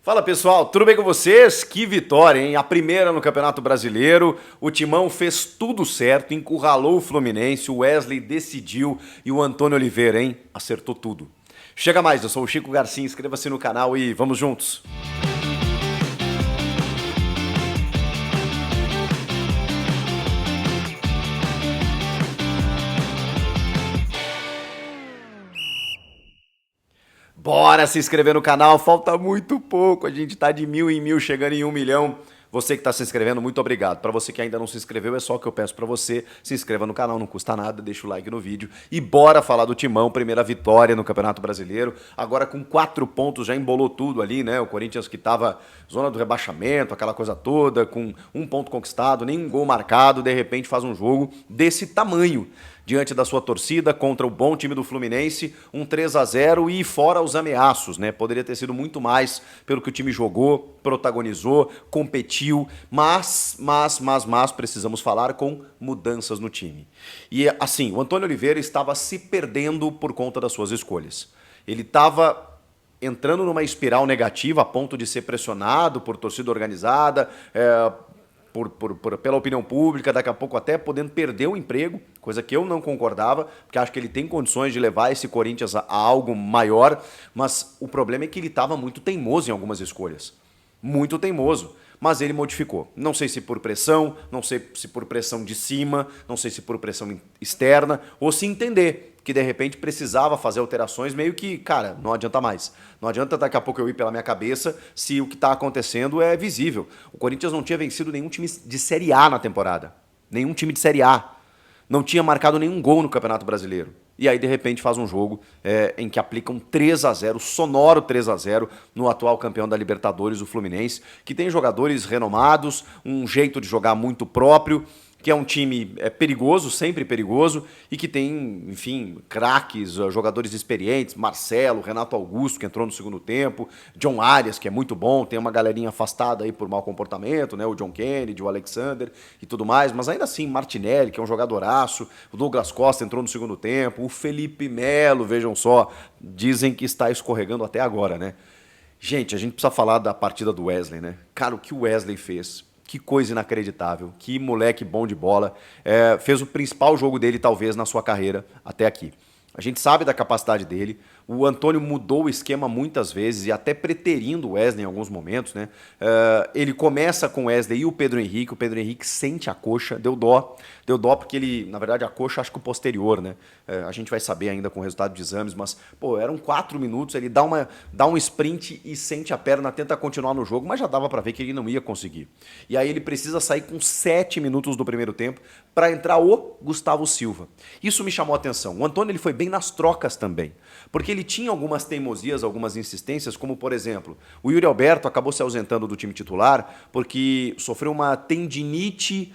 Fala pessoal, tudo bem com vocês? Que vitória, hein? A primeira no Campeonato Brasileiro, o Timão fez tudo certo, encurralou o Fluminense, o Wesley decidiu e o Antônio Oliveira, hein? Acertou tudo. Chega mais, eu sou o Chico Garcia, inscreva-se no canal e vamos juntos! Bora se inscrever no canal, falta muito pouco, a gente tá de 1000 em 1000, chegando em 1 milhão. Você que está se inscrevendo, muito obrigado. Para você que ainda não se inscreveu, é só o que eu peço para você. Se inscreva no canal, não custa nada, deixa o like no vídeo. E bora falar do Timão, primeira vitória no Campeonato Brasileiro. Agora com 4 pontos, já embolou tudo ali, né? O Corinthians que estava zona do rebaixamento, aquela coisa toda, com 1 ponto conquistado, nenhum gol marcado, de repente faz um jogo desse tamanho. Diante da sua torcida, contra o bom time do Fluminense, um 3-0 e fora os ameaços, né? Poderia ter sido muito mais pelo que o time jogou, protagonizou, competiu, mas precisamos falar com mudanças no time. E assim, o Antônio Oliveira estava se perdendo por conta das suas escolhas. Ele estava entrando numa espiral negativa a ponto de ser pressionado por torcida organizada, pela opinião pública, daqui a pouco até podendo perder o emprego, coisa que eu não concordava, porque acho que ele tem condições de levar esse Corinthians a algo maior, mas o problema é que ele estava muito teimoso em algumas escolhas. Muito teimoso. Mas ele modificou. Não sei se por pressão, não sei se por pressão de cima, não sei se por pressão externa, ou se entender que de repente precisava fazer alterações, meio que, cara, não adianta mais. Não adianta daqui a pouco eu ir pela minha cabeça se o que está acontecendo é visível. O Corinthians não tinha vencido nenhum time de Série A na temporada. Nenhum time de Série A. Não tinha marcado nenhum gol no Campeonato Brasileiro. E aí, de repente, faz um jogo em que aplica um 3-0, sonoro 3-0, no atual campeão da Libertadores, o Fluminense, que tem jogadores renomados, um jeito de jogar muito próprio, que é um time perigoso, sempre perigoso, e que tem, enfim, craques, jogadores experientes, Marcelo, Renato Augusto, que entrou no segundo tempo, John Arias, que é muito bom, tem uma galerinha afastada aí por mau comportamento, né, o John Kennedy, o Alexander e tudo mais, mas ainda assim, Martinelli, que é um jogadoraço, o Douglas Costa entrou no segundo tempo, o Felipe Melo, vejam só, dizem que está escorregando até agora, né? Gente, a gente precisa falar da partida do Wesley, né? Cara, o que o Wesley fez... Que coisa inacreditável, que moleque bom de bola, fez o principal jogo dele talvez na sua carreira até aqui. A gente sabe da capacidade dele, o Antônio mudou o esquema muitas vezes e até preterindo o Wesley em alguns momentos, né? Ele começa com o Wesley e o Pedro Henrique sente a coxa, deu dó porque ele, na verdade a coxa acho que o posterior, né? A gente vai saber ainda com o resultado de exames, mas pô, eram 4 minutos, ele dá um sprint e sente a perna, tenta continuar no jogo, mas já dava para ver que ele não ia conseguir. E aí ele precisa sair com 7 minutos do primeiro tempo para entrar o Gustavo Silva. Isso me chamou a atenção. O Antônio ele foi bem nas trocas também, porque ele tinha algumas teimosias, algumas insistências, como por exemplo, o Yuri Alberto acabou se ausentando do time titular porque sofreu uma tendinite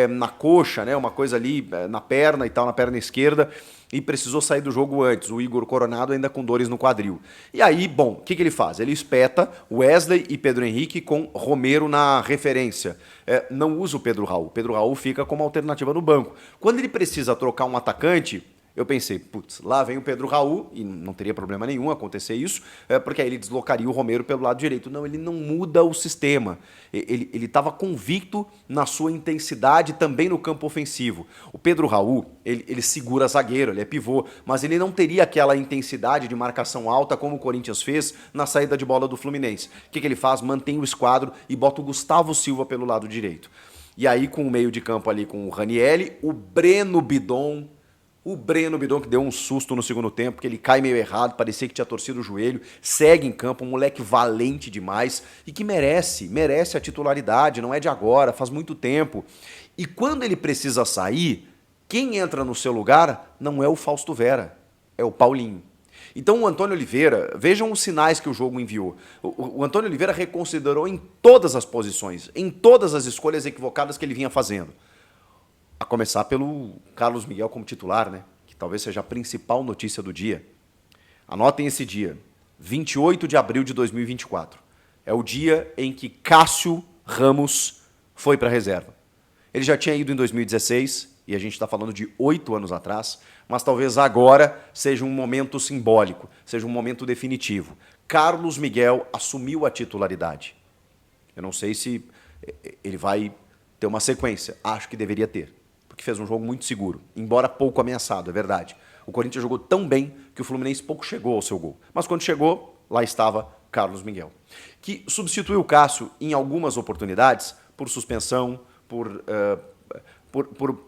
na coxa, né, uma coisa ali na perna e tal, na perna esquerda, e precisou sair do jogo antes, o Igor Coronado ainda com dores no quadril. E aí, bom, o que ele faz? Ele espeta Wesley e Pedro Henrique com Romero na referência. Não usa o Pedro Raul fica como alternativa no banco. Quando ele precisa trocar um atacante... Eu pensei, putz, lá vem o Pedro Raul, e não teria problema nenhum acontecer isso, porque aí ele deslocaria o Romero pelo lado direito. Não, ele não muda o sistema. Ele estava convicto na sua intensidade também no campo ofensivo. O Pedro Raul, ele segura zagueiro, ele é pivô, mas ele não teria aquela intensidade de marcação alta como o Corinthians fez na saída de bola do Fluminense. O que ele faz? Mantém o esquadro e bota o Gustavo Silva pelo lado direito. E aí com o meio de campo ali com o Ranieri, o Breno Bidon que deu um susto no segundo tempo, porque ele cai meio errado, parecia que tinha torcido o joelho, segue em campo, um moleque valente demais e que merece a titularidade, não é de agora, faz muito tempo. E quando ele precisa sair, quem entra no seu lugar não é o Fausto Vera, é o Paulinho. Então o Antônio Oliveira, vejam os sinais que o jogo enviou. O Antônio Oliveira reconsiderou em todas as posições, em todas as escolhas equivocadas que ele vinha fazendo. A começar pelo Carlos Miguel como titular, né? Que talvez seja a principal notícia do dia. Anotem esse dia, 28 de abril de 2024. É o dia em que Cássio Ramos foi para a reserva. Ele já tinha ido em 2016, e a gente está falando de 8 anos atrás, mas talvez agora seja um momento simbólico, seja um momento definitivo. Carlos Miguel assumiu a titularidade. Eu não sei se ele vai ter uma sequência. Acho que deveria ter, porque fez um jogo muito seguro, embora pouco ameaçado, é verdade. O Corinthians jogou tão bem que o Fluminense pouco chegou ao seu gol. Mas quando chegou, lá estava Carlos Miguel, que substituiu o Cássio em algumas oportunidades por suspensão,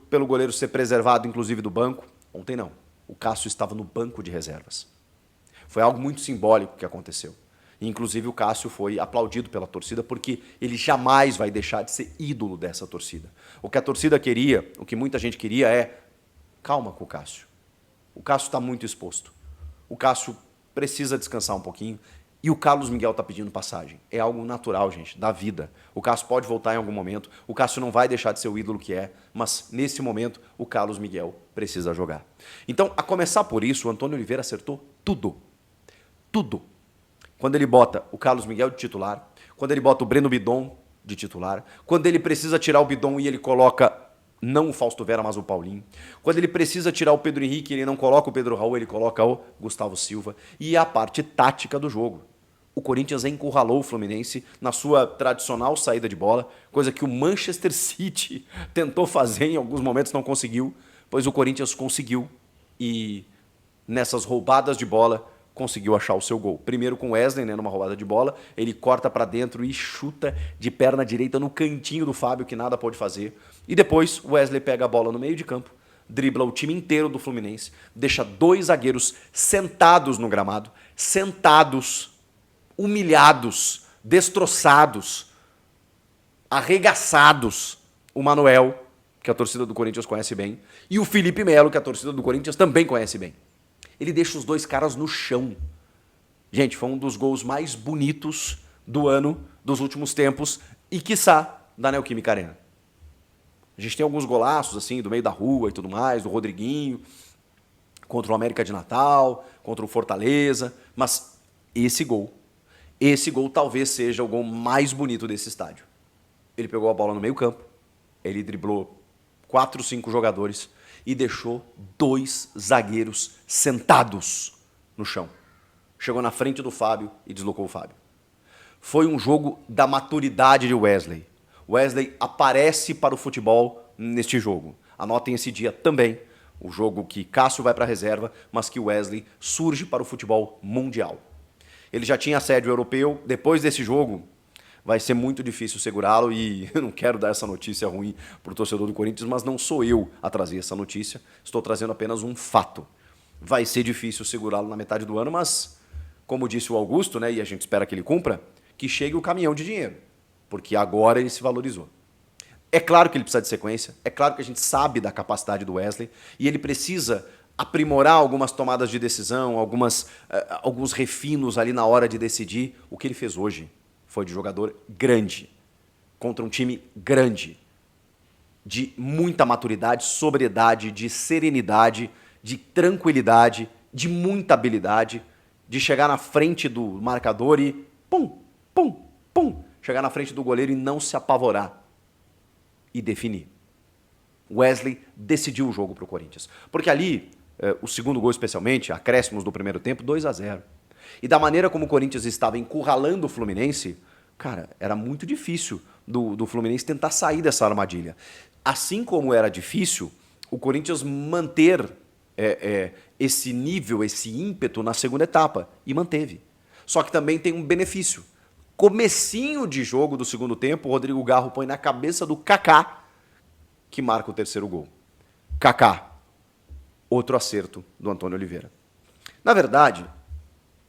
pelo goleiro ser preservado, inclusive, do banco. Ontem não. O Cássio estava no banco de reservas. Foi algo muito simbólico que aconteceu. E, inclusive, o Cássio foi aplaudido pela torcida porque ele jamais vai deixar de ser ídolo dessa torcida. O que a torcida queria, o que muita gente queria é calma com o Cássio. O Cássio está muito exposto. O Cássio precisa descansar um pouquinho. E o Carlos Miguel está pedindo passagem. É algo natural, gente, da vida. O Cássio pode voltar em algum momento. O Cássio não vai deixar de ser o ídolo que é. Mas, nesse momento, o Carlos Miguel precisa jogar. Então, a começar por isso, o Antônio Oliveira acertou tudo. Tudo. Quando ele bota o Carlos Miguel de titular, quando ele bota o Breno Bidon de titular, quando ele precisa tirar o Bidon e ele coloca não o Fausto Vera, mas o Paulinho. Quando ele precisa tirar o Pedro Henrique, ele não coloca o Pedro Raul, ele coloca o Gustavo Silva. E a parte tática do jogo. O Corinthians encurralou o Fluminense na sua tradicional saída de bola, coisa que o Manchester City tentou fazer em alguns momentos, não conseguiu, pois o Corinthians conseguiu e nessas roubadas de bola conseguiu achar o seu gol. Primeiro com o Wesley, né, numa roubada de bola, ele corta para dentro e chuta de perna direita no cantinho do Fábio, que nada pode fazer. E depois o Wesley pega a bola no meio de campo, dribla o time inteiro do Fluminense, deixa 2 zagueiros sentados no gramado, sentados, humilhados, destroçados, arregaçados. O Manuel, que a torcida do Corinthians conhece bem, e o Felipe Melo, que a torcida do Corinthians também conhece bem. Ele deixa os 2 caras no chão. Gente, foi um dos gols mais bonitos do ano, dos últimos tempos, e quiçá da Neoquímica Arena. A gente tem alguns golaços, assim, do meio da rua e tudo mais, do Rodriguinho, contra o América de Natal, contra o Fortaleza, mas esse gol talvez seja o gol mais bonito desse estádio. Ele pegou a bola no meio campo, ele driblou 4, 5 jogadores e deixou 2 zagueiros sentados no chão. Chegou na frente do Fábio e deslocou o Fábio. Foi um jogo da maturidade de Wesley. Wesley aparece para o futebol neste jogo. Anotem esse dia também, o jogo que Cássio vai para a reserva, mas que Wesley surge para o futebol mundial. Ele já tinha assédio europeu. Depois desse jogo, vai ser muito difícil segurá-lo e eu não quero dar essa notícia ruim para o torcedor do Corinthians, mas não sou eu a trazer essa notícia. Estou trazendo apenas um fato. Vai ser difícil segurá-lo na metade do ano, mas, como disse o Augusto, né, e a gente espera que ele cumpra, que chegue o caminhão de dinheiro, porque agora ele se valorizou. É claro que ele precisa de sequência, é claro que a gente sabe da capacidade do Wesley e ele precisa aprimorar algumas tomadas de decisão, alguns refinos ali na hora de decidir. O que ele fez hoje foi de jogador grande, contra um time grande, de muita maturidade, sobriedade, de serenidade, de tranquilidade, de muita habilidade, de chegar na frente do marcador e pum, pum, pum, chegar na frente do goleiro e não se apavorar e definir. Wesley decidiu o jogo para o Corinthians. Porque ali, o segundo gol especialmente, acréscimos do primeiro tempo, 2-0. E da maneira como o Corinthians estava encurralando o Fluminense, cara, era muito difícil do Fluminense tentar sair dessa armadilha. Assim como era difícil o Corinthians manter esse nível, esse ímpeto na segunda etapa. E manteve. Só que também tem um benefício. Comecinho de jogo do segundo tempo, o Rodrigo Garro põe na cabeça do Kaká, que marca o terceiro gol. Kaká, outro acerto do Antônio Oliveira. Na verdade,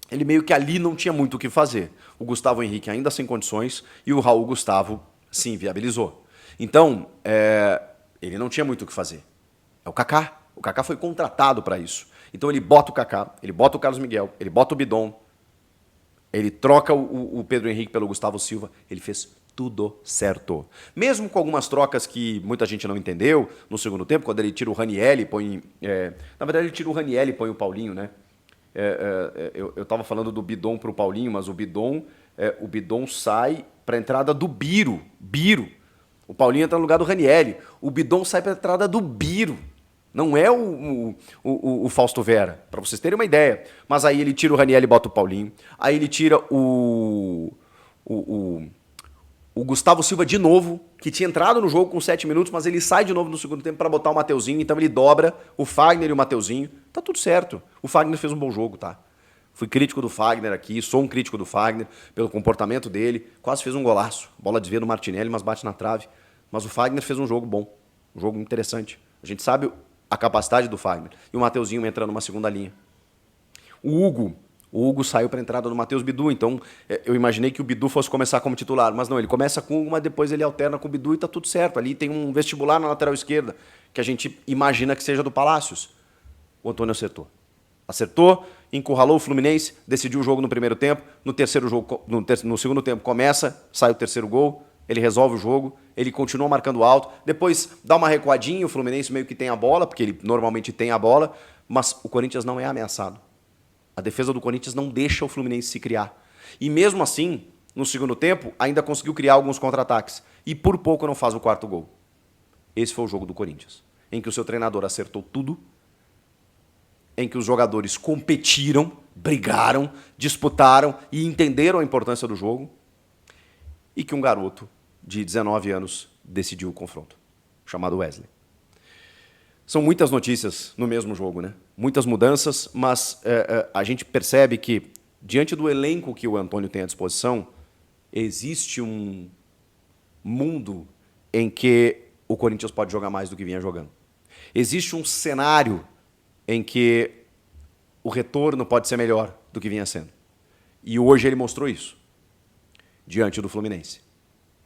ele meio que ali não tinha muito o que fazer. O Gustavo Henrique ainda sem condições e o Raul Gustavo se inviabilizou. Então, ele não tinha muito o que fazer. É o Kaká. O Kaká foi contratado para isso. Então ele bota o Kaká, ele bota o Carlos Miguel, ele bota o Bidon, ele troca o Pedro Henrique pelo Gustavo Silva, ele fez tudo certo. Mesmo com algumas trocas que muita gente não entendeu no segundo tempo, quando ele tira o Raniel e põe... na verdade, ele tira o Raniel e põe o Paulinho, né? Eu estava falando do Bidon para o Paulinho, mas o Bidon sai para a entrada do Biro. O Paulinho entra no lugar do Raniel. O Bidon sai para a entrada do Biro. Não é o Fausto Vera, para vocês terem uma ideia. Mas aí ele tira o Raniel e bota o Paulinho. Aí ele tira o Gustavo Silva de novo, que tinha entrado no jogo com 7 minutos, mas ele sai de novo no segundo tempo para botar o Mateuzinho. Então ele dobra o Fagner e o Mateuzinho. Tá tudo certo. O Fagner fez um bom jogo, tá? Fui crítico do Fagner aqui, sou um crítico do Fagner pelo comportamento dele. Quase fez um golaço. Bola desvia do Martinelli, mas bate na trave. Mas o Fagner fez um jogo bom, um jogo interessante. A gente sabe a capacidade do Fagner. E o Mateuzinho entra numa segunda linha. O Hugo saiu para a entrada do Matheus Bidu, então eu imaginei que o Bidu fosse começar como titular, mas não, ele começa com o Hugo, mas depois ele alterna com o Bidu e tá tudo certo. Ali tem um vestibular na lateral esquerda, que a gente imagina que seja do Palácios. O Antônio acertou. Acertou, encurralou o Fluminense, decidiu o jogo no primeiro tempo, no segundo tempo começa, sai o terceiro gol, ele resolve o jogo, ele continua marcando alto, depois dá uma recuadinha, o Fluminense meio que tem a bola, porque ele normalmente tem a bola, mas o Corinthians não é ameaçado. A defesa do Corinthians não deixa o Fluminense se criar. E mesmo assim, no segundo tempo, ainda conseguiu criar alguns contra-ataques. E por pouco não faz o quarto gol. Esse foi o jogo do Corinthians, em que o seu treinador acertou tudo, em que os jogadores competiram, brigaram, disputaram e entenderam a importância do jogo, e que um garoto de 19 anos decidiu o confronto, chamado Wesley. São muitas notícias no mesmo jogo, né? Muitas mudanças, mas a gente percebe que, diante do elenco que o Antônio tem à disposição, existe um mundo em que o Corinthians pode jogar mais do que vinha jogando. Existe um cenário em que o retorno pode ser melhor do que vinha sendo. E hoje ele mostrou isso, diante do Fluminense,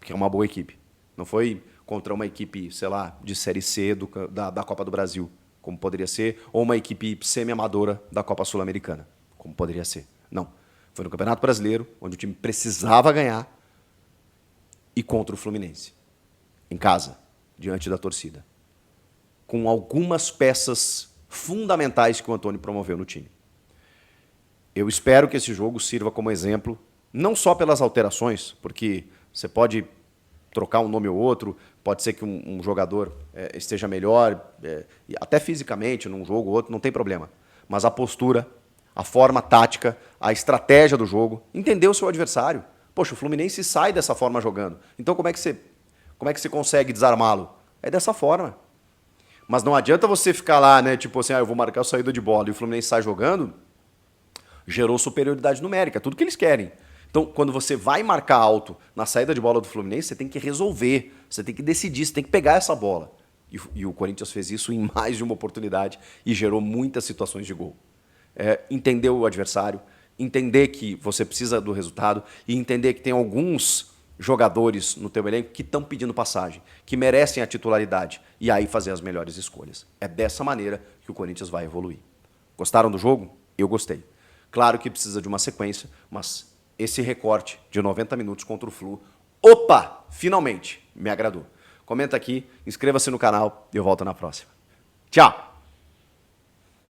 que é uma boa equipe. Não foi contra uma equipe, sei lá, de Série C da Copa do Brasil, como poderia ser, ou uma equipe semi-amadora da Copa Sul-Americana, como poderia ser. Não. Foi no Campeonato Brasileiro, onde o time precisava ganhar, e contra o Fluminense, em casa, diante da torcida, com algumas peças fundamentais que o Antônio promoveu no time. Eu espero que esse jogo sirva como exemplo, não só pelas alterações, porque você pode trocar um nome ou outro, pode ser que um jogador esteja melhor, até fisicamente, num jogo ou outro, não tem problema. Mas a postura, a forma tática, a estratégia do jogo, entender o seu adversário. Poxa, o Fluminense sai dessa forma jogando. Então como é que você consegue desarmá-lo? É dessa forma. Mas não adianta você ficar lá, né, tipo assim, eu vou marcar a saída de bola e o Fluminense sai jogando, gerou superioridade numérica, tudo que eles querem. Então, quando você vai marcar alto na saída de bola do Fluminense, você tem que resolver, você tem que decidir, você tem que pegar essa bola. E o Corinthians fez isso em mais de uma oportunidade e gerou muitas situações de gol. Entender o adversário, entender que você precisa do resultado e entender que tem alguns jogadores no teu elenco que estão pedindo passagem, que merecem a titularidade e aí fazer as melhores escolhas. É dessa maneira que o Corinthians vai evoluir. Gostaram do jogo? Eu gostei. Claro que precisa de uma sequência, mas esse recorte de 90 minutos contra o Flu, opa, finalmente, me agradou. Comenta aqui, inscreva-se no canal e eu volto na próxima. Tchau!